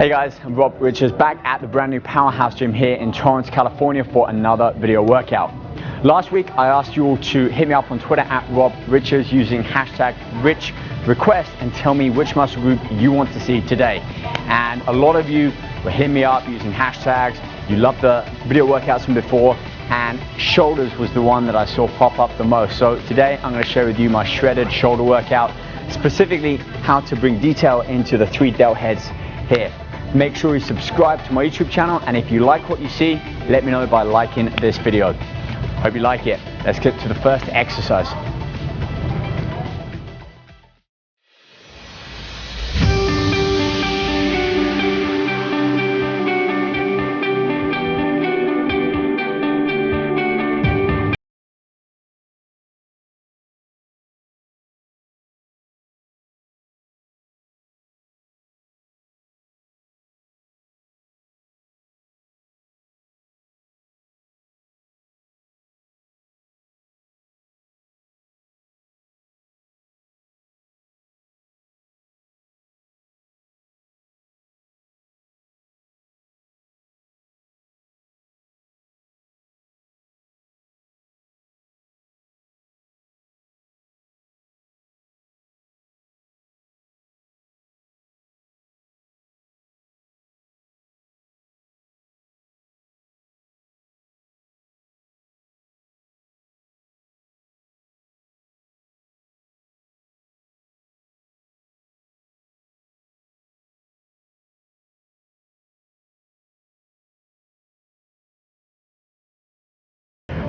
Hey guys, I'm Rob Richards back at the brand new Powerhouse Gym here in Torrance, California for another video workout. Last week I asked you all to hit me up on Twitter at Rob Richards using hashtag #RichRequest and tell me which muscle group you want to see today. And a lot of you were hitting me up using hashtags. You loved the video workouts from before, and shoulders was the one that I saw pop up the most. So today I'm going to share with you my shredded shoulder workout, specifically how to bring detail into the 3 delt heads here. Make sure you subscribe to my YouTube channel, and if you like what you see, let me know by liking this video. Hope you like it. Let's get to the first exercise.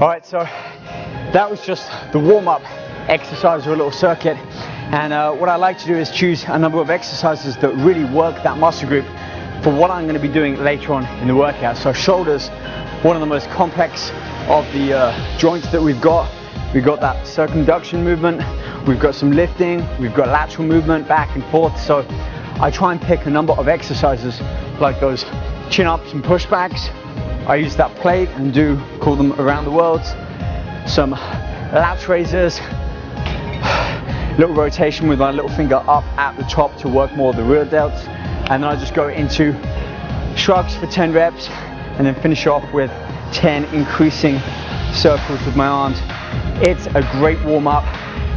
Alright, so that was just the warm-up exercise or a little circuit, and what I like to do is choose a number of exercises that really work that muscle group for what I'm going to be doing later on in the workout. So shoulders, one of the most complex of the joints that we've got. We've got that circumduction movement, we've got some lifting, we've got lateral movement back and forth. So I try and pick a number of exercises like those chin-ups and pushbacks. I use that plate and call them around the world. Some lat raises, little rotation with my little finger up at the top to work more of the rear delts. And then I just go into shrugs for 10 reps and then finish off with 10 increasing circles with my arms. It's a great warm up,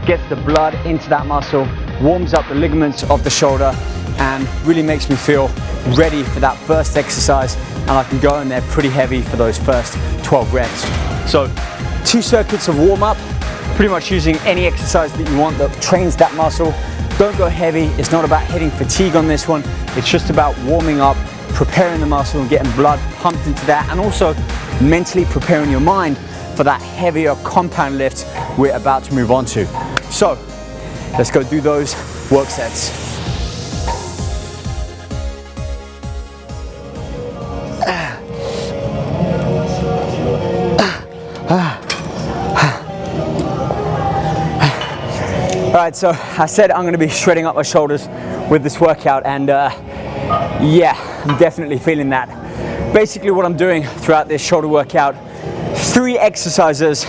gets the blood into that muscle, warms up the ligaments of the shoulder, and really makes me feel ready for that first exercise, and I can go in there pretty heavy for those first 12 reps. So 2 circuits of warm up, pretty much using any exercise that you want that trains that muscle. Don't go heavy. It's not about hitting fatigue on this one. It's just about warming up, preparing the muscle and getting blood pumped into that, and also mentally preparing your mind for that heavier compound lift we're about to move on to. So let's go do those work sets. Alright, so I said I'm going to be shredding up my shoulders with this workout, and yeah, I'm definitely feeling that. Basically what I'm doing throughout this shoulder workout, 3 exercises,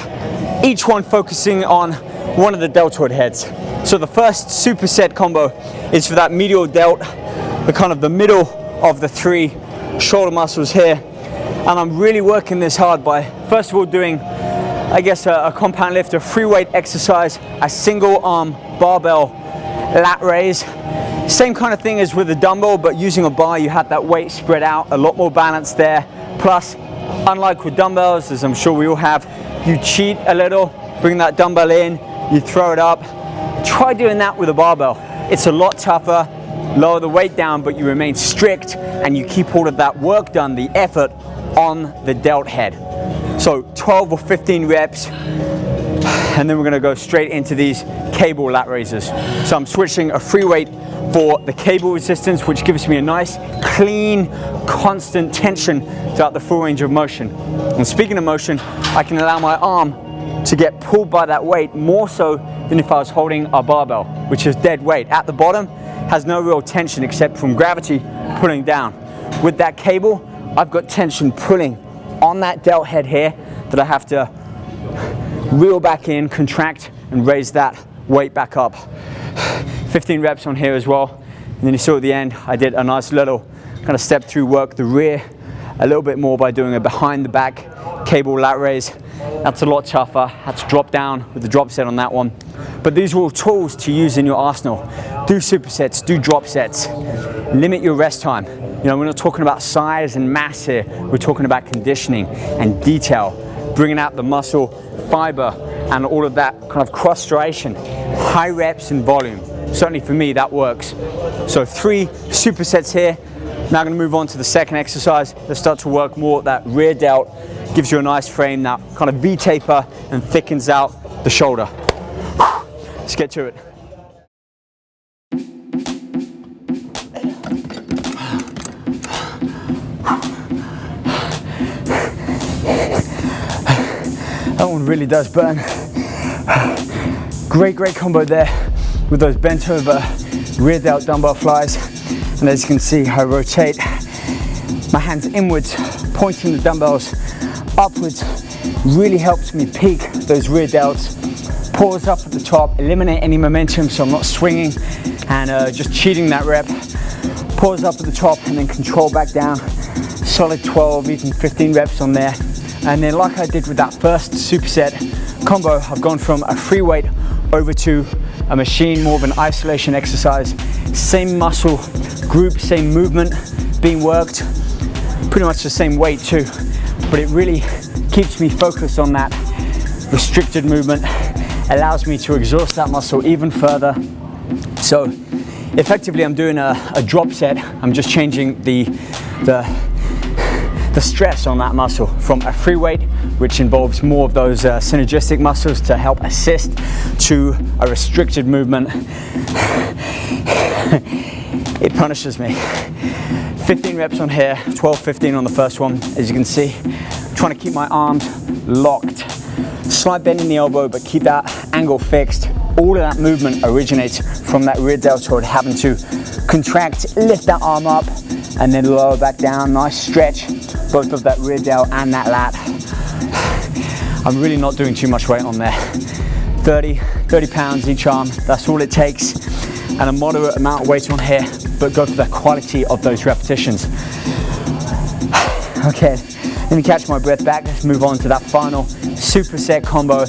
each one focusing on one of the deltoid heads. So the first superset combo is for that medial delt, the kind of the middle of the 3 shoulder muscles here. And I'm really working this hard by, first of all, doing, I guess, a compound lift, a free weight exercise, a single arm barbell lat raise. Same kind of thing as with the dumbbell, but using a bar, you have that weight spread out, a lot more balance there. Plus, unlike with dumbbells, as I'm sure we all have, you cheat a little, bring that dumbbell in, you throw it up. Try doing that with a barbell. It's a lot tougher, lower the weight down, but you remain strict and you keep all of that work done, the effort, on the delt head. So 12 or 15 reps, and then we're going to go straight into these cable lat raises. So I'm switching a free weight for the cable resistance, which gives me a nice, clean, constant tension throughout the full range of motion. And speaking of motion, I can allow my arm to get pulled by that weight more so than if I was holding a barbell, which is dead weight. At the bottom, has no real tension except from gravity pulling down. With that cable, I've got tension pulling on that delt head here that I have to reel back in, contract, and raise that weight back up. 15 reps on here as well. And then you saw at the end, I did a nice little kind of step through, work the rear a little bit more by doing a behind the back cable lat raise. That's a lot tougher. Had to drop down with the drop set on that one. But these are all tools to use in your arsenal. Do supersets, do drop sets. Limit your rest time. You know, we're not talking about size and mass here. We're talking about conditioning and detail, bringing out the muscle fiber and all of that kind of cross striation, high reps and volume. Certainly for me, that works. So 3 supersets here. Now I'm going to move on to the second exercise. Let's start to work more at that rear delt. Gives you a nice frame, that kind of V-taper and thickens out the shoulder. Let's get to it. That one really does burn. Great combo there with those bent over rear delt dumbbell flies. And as you can see, I rotate my hands inwards, pointing the dumbbells upwards. Really helps me peak those rear delts. Pause up at the top, eliminate any momentum so I'm not swinging and just cheating that rep. Pause up at the top and then control back down. Solid 12, even 15 reps on there. And then like I did with that first superset combo, I've gone from a free weight over to a machine, more of an isolation exercise. Same muscle group, same movement being worked, pretty much the same weight too, but it really keeps me focused on that restricted movement, allows me to exhaust that muscle even further. So effectively I'm doing a drop set. I'm just changing the stress on that muscle from a free weight, which involves more of those synergistic muscles to help assist, to a restricted movement. It punishes me. 15 reps on here, 12, 15 on the first one. As you can see, I'm trying to keep my arms locked. Slight bend in the elbow, but keep that angle fixed. All of that movement originates from that rear deltoid having to contract, lift that arm up, and then lower back down. Nice stretch, both of that rear delt and that lat. I'm really not doing too much weight on there. 30 pounds each arm, that's all it takes. And a moderate amount of weight on here, but go for the quality of those repetitions. Okay, let me catch my breath back. Let's move on to that final superset combo.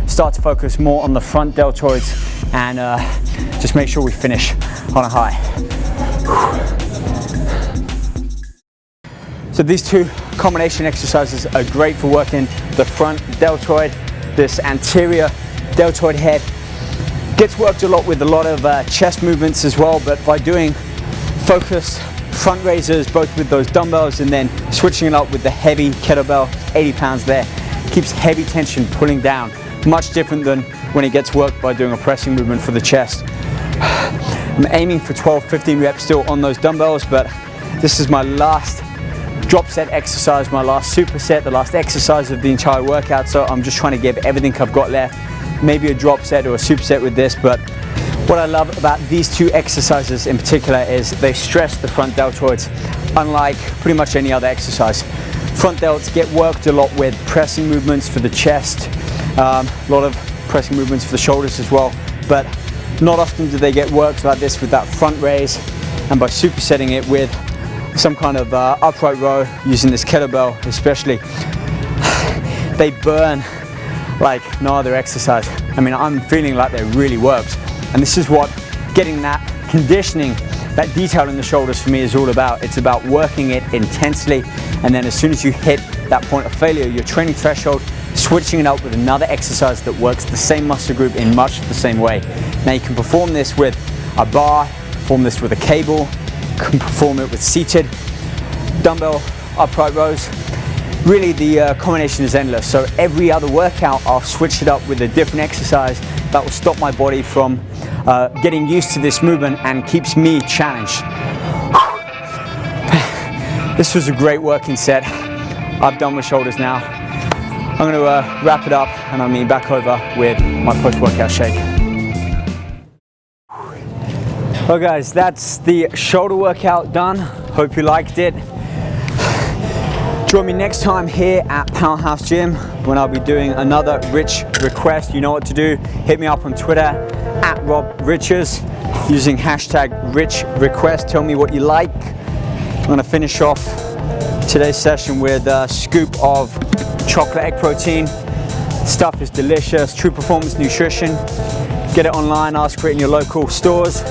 Start to focus more on the front deltoids and just make sure we finish on a high. So these 2 combination exercises are great for working the front deltoid, this anterior deltoid head. Gets worked a lot with a lot of chest movements as well, but by doing focused front raises, both with those dumbbells and then switching it up with the heavy kettlebell, 80 pounds there, keeps heavy tension pulling down. Much different than when it gets worked by doing a pressing movement for the chest. I'm aiming for 12, 15 reps still on those dumbbells, but this is my last drop set exercise, my last superset, the last exercise of the entire workout, so I'm just trying to give everything I've got left. Maybe a drop set or a superset with this, but what I love about these 2 exercises in particular is they stress the front deltoids, unlike pretty much any other exercise. Front delts get worked a lot with pressing movements for the chest, a lot of pressing movements for the shoulders as well, but not often do they get worked like this with that front raise, and by supersetting it with some kind of upright row using this kettlebell especially, they burn like no other exercise. I mean, I'm feeling like they really worked, and this is what getting that conditioning, that detail in the shoulders for me is all about. It's about working it intensely, and then as soon as you hit that point of failure, your training threshold, switching it up with another exercise that works the same muscle group in much the same way. Now you can perform this with a bar, perform this with a cable, can perform it with seated dumbbell upright rows. Really, the combination is endless. So every other workout, I'll switch it up with a different exercise that will stop my body from getting used to this movement and keeps me challenged. This was a great working set. I've done my shoulders now. I'm going to wrap it up and I'll meet back over with my post-workout shake. Well guys, that's the shoulder workout done. Hope you liked it. Join me next time here at Powerhouse Gym when I'll be doing another Rich request. You know what to do. Hit me up on Twitter @RobRiches using hashtag Rich Request. Tell me what you like. I'm gonna finish off today's session with a scoop of chocolate egg protein. Stuff is delicious, True Performance Nutrition. Get it online, ask for it in your local stores.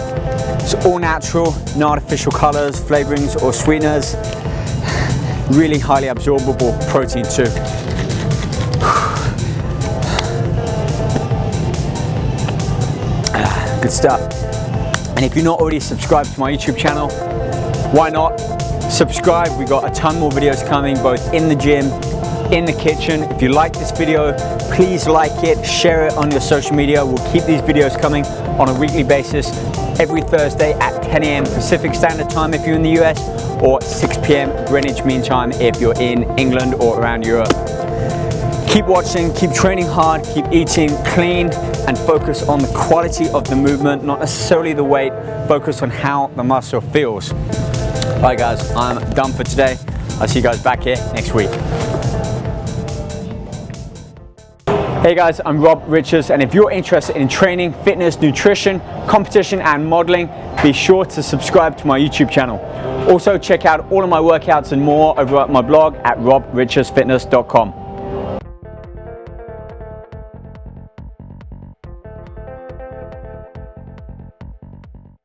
It's all natural, no artificial colors, flavorings or sweeteners. Really highly absorbable protein too. Good stuff. And if you're not already subscribed to my YouTube channel, why not? Subscribe, we got a ton more videos coming, both in the gym, in the kitchen. If you like this video, please like it, share it on your social media. We'll keep these videos coming on a weekly basis, every Thursday at 10 a.m. Pacific Standard Time if you're in the US, or 6 p.m. Greenwich Mean Time if you're in England or around Europe. Keep watching, keep training hard, keep eating clean, and focus on the quality of the movement, not necessarily the weight. Focus on how the muscle feels. All right guys, I'm done for today. I'll see you guys back here next week. Hey guys, I'm Rob Richards, and if you're interested in training, fitness, nutrition, competition, and modeling, be sure to subscribe to my YouTube channel. Also, check out all of my workouts and more over at my blog at robrichardsfitness.com.